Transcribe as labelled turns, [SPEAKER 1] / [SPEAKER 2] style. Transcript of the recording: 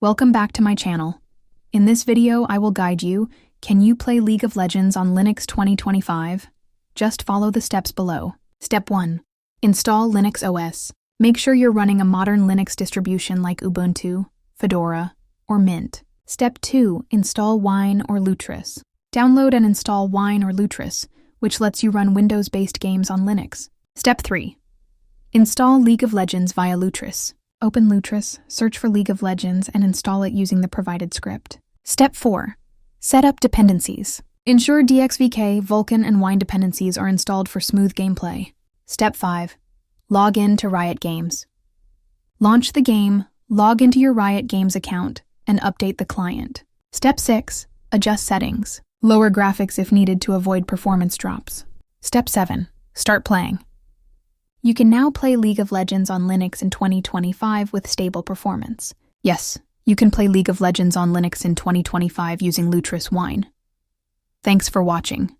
[SPEAKER 1] Welcome back to my channel. In this video, I will guide you. Can you play League of Legends on Linux 2025? Just follow the steps below. Step 1. Install Linux OS. Make sure you're running a modern Linux distribution like Ubuntu, Fedora, or Mint. Step 2. Install Wine or Lutris. Download and install Wine or Lutris, which lets you run Windows-based games on Linux. Step 3. Install League of Legends via Lutris. Open Lutris, search for League of Legends, and install it using the provided script. Step 4. Set up dependencies. Ensure DXVK, Vulkan, and Wine dependencies are installed for smooth gameplay. Step 5. Log in to Riot Games. Launch the game, log into your Riot Games account, and update the client. Step 6. Adjust settings. Lower graphics if needed to avoid performance drops. Step 7. Start playing. You can now play League of Legends on Linux in 2025 with stable performance. Yes, you can play League of Legends on Linux in 2025 using Lutris Wine. Thanks for watching.